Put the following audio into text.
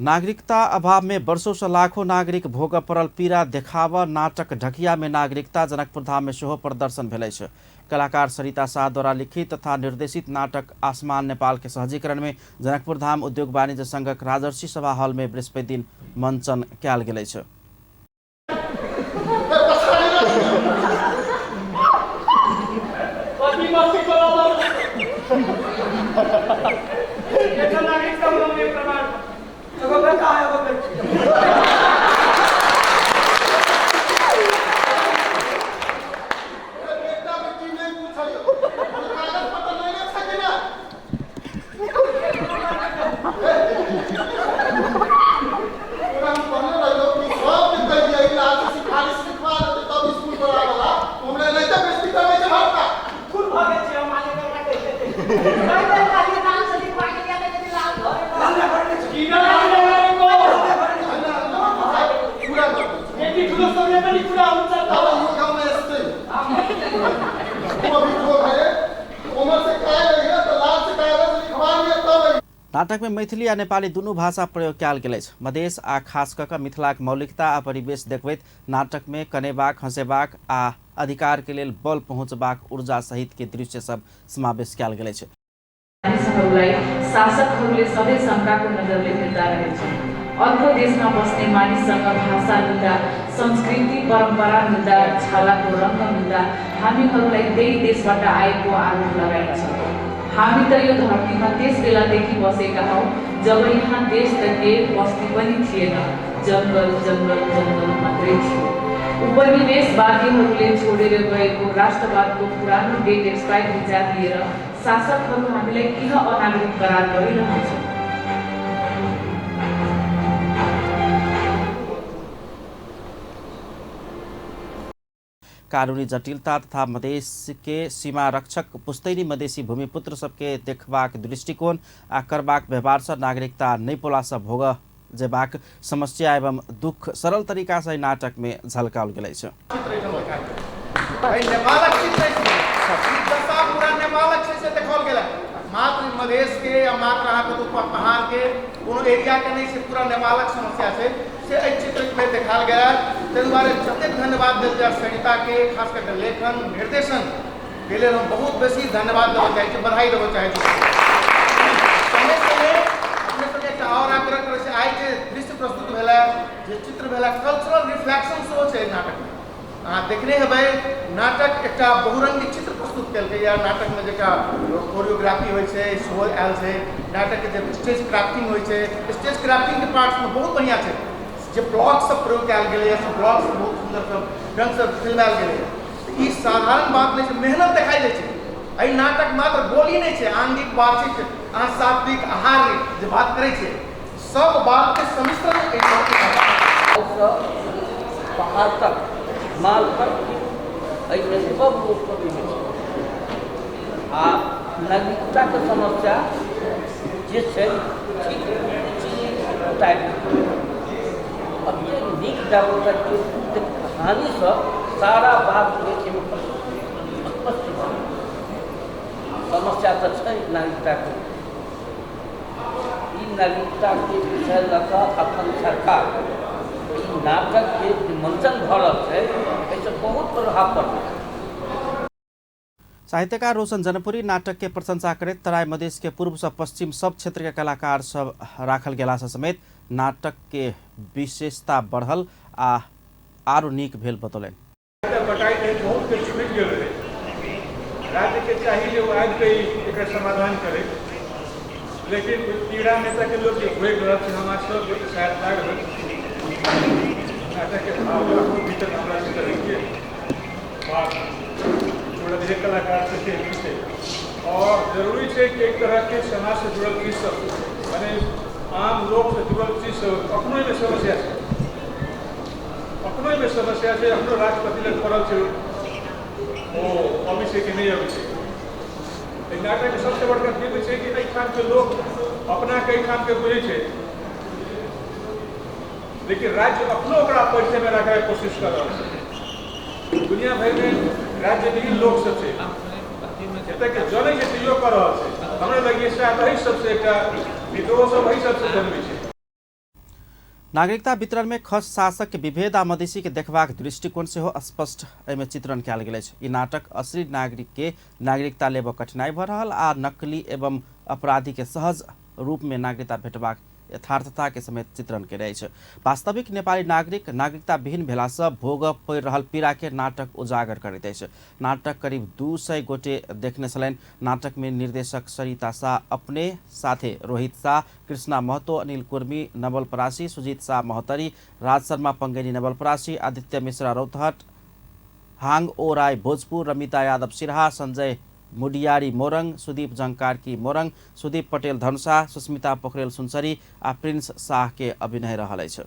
नागरिकता अभाव में वर्षों से लाखों नागरिक भोग पड़ल पीड़ा देखाव नाटक ढकिया में नागरिकता जनकपुर धाम में सेहो प्रदर्शन भेलै छै। कलाकार सरिता शाह द्वारा लिखित तथा निर्देशित नाटक आसमान नेपाल के सहजीकरण में जनकपुर धाम उद्योग वाणिज्य संघक राजर्षि सभा हॉल में बृहस्पति दिन मंचन कयल गेलै छै। नाटक में मैथिली आ नेपाली दुनू भाषा प्रयोग कयल गेल अछि। मधेश आ खास कऽ मिथिलाक मौलिकता आ परिवेश देखबैत नाटक में कनेबाक, हंसेबाक आ अधिकार के लेल बल पहुँचबाक ऊर्जा सहित के दृश्य सब समावेश कयल गेल अछि। शासकहरूले सधैँ शंकाको नजरले हेर्दा रहेछन्। अर्को देशमा बस्ने मानिससँग भाषा मिल्दा, संस्कृति परम्परा मिल्दा, छालाको रंग मिल्दा हामीहरूलाई त्यही देशबाट आएको आरोप लगाइन्छ। हामी त यो धरतीमा त्यस बेलादेखि बसेका हौं जब यहाँ देश त के बस्ती पनि थिएन, जंगल जंगल जंगल मात्रै थियो। उपनिवेशवादीहरूले छोडेर गएको राष्ट्रवादको पुरानो डेट एक्सपायर विचार लिएर शासकहरू हामीलाई किन अनागरिक करार गरिरहन्छ? कानूनी जटिलता तथा मधेश के सीमा रक्षक पुस्तैनी मधेसी भूमिपुत्र सबके देखबाक दृष्टिकोण आ करबाक व्यवहार से नागरिकता नहीं पोला से भोग जेबाक समस्या एवं दुख सरल तरीका से नाटक में झलकाओल गेलै छै। मात्र मधेश के या मात्र अहाँके तो पहाड़ के कोनो एरिया के नहीं से पूरा नेपालक समस्या से एहि चित्र में देखाल गया। ताहि दुआरे जतेक धन्यवाद देल जाय सरिता के, खास करके लेखन निर्देशन के लिए हम बहुत बेसी धन्यवाद देना चाहिए, बधाई देना चाहिए। संगे संगे अपने सबके एकटा और आग्रह करे छै, आइ जे दृश्य प्रस्तुत भेला, जे चित्र भेला, कल्चरल रिफ्लेक्शन सेहो छै नाटक में। अहाँ देखने हेबै नाटक एकटा बहुरंगी चित्र प्रस्तुत कयलकै या नाटक में जेका कोरियोग्राफी होइ छै सेहो आयल छै। नाटक के जे स्टेज क्राफ्टिंग होइ छै, स्टेज क्राफ्टिंग के पार्ट्स में बहुत बढ़िया छै। जे ब्लॉक सब प्रयोग कयल गेलै है, सब ब्लॉक बहुत सुंदर सब ढंग से फिल्मायल गेलै है। ई साधारण बात नहीं छै, मेहनत देखाई दै छै। एहि नाटक मात्र बोली नहीं छै, आंगिक बातचीत, अहाँ सात्विक आहार जे बात करै छै, सब बात के सम्मिश्रण एहि नाटक पहाड़ तक माल तक सब लोग आ नागरिकता के समस्या जे छै अत्यंत नीक डालक कहानी से सारा बात स्पष्ट समस्या तो छै नागरिकता के। ई नागरिकता के विषय लऽ अपन सरकार नाटक के मंचन भ रहल छै, एहिसँ बहुत प्रभाव पड़ल। साहित्यकार रोशन जनपुरी नाटक के प्रशंसा करैत तराई मधेश के पूर्व से पश्चिम सब क्षेत्र के कलाकार सब राखल गेला से समेत नाटक के विशेषता बढ़ल आ आरो नीक भेल बतौलनि। राज्य के चाहिए वो आज के एक समाधान करे, लेकिन पीड़ा नेता के लोग हमारे सब शायद लागल नाटक के भीतर करेंगे थोड़ा धीरे कलाकार से और जरूरी है कि एक तरह के समाज से जुड़ल चीज सब माने आम लोग से जुड़ल चीज सब अपनों में समस्या है, अपनों में समस्या है। अपनो राष्ट्रपति लग पड़ल है वो अभी से कि नहीं अभी से नाटक के सबसे बड़का चीज है कि एहि ठाम के लोग अपना कई ठाम के बुझे छै, लेकिन राज्य अपनो ओकरा परिचय में रखे कोशिश कर रहा है। दुनिया भर में राज्य विहीन लोग सब छै, जतय के जनै छै तैयो कर रहल छै। हमरा लगे शायद एहि सबसे एकटा विद्रोह सब एहि सबसे जन्मै छै। नागरिकता वितरण में खस शासक के विभेद आ मधेसी के देखबाक दृष्टिकोण से हो स्पष्ट एहिमे चित्रण कयल गेल अछि। ई नाटक असली नागरिक के नागरिकता लेबऽ कठिनाई भऽ रहल आ नकली एवं अपराधी के सहज रूप में नागरिकता भेटबाक यथार्थता के समेत चित्रण केने अछि। वास्तविक नेपाली नागरिक नागरिकता विहीन भेलासँ भोग पड़ि रहल पीड़ा के नाटक उजागर करैत अछि। नाटक करीब 200 गोटे देखने छलनि। नाटक में निर्देशक सरिता शाह अपने साथे रोहित शाह, कृष्णा महतो, अनिल कुर्मी, नवलपरासी, सुजीत शाह महोत्तरी, राज शर्मा पंगेनी नवलपरासी, आदित्य मिश्रा रौतहट, हांग ओ राय भोजपुर, रमिता यादव सिरहा, संजय मुडियारी मोरङ, सुदीप जंकारकी मोरङ, सुदीप पटेल धनुषा, सुस्मिता पोखरेल सुनसरी आ प्रिंस शाह के अभिनय रहल अछि।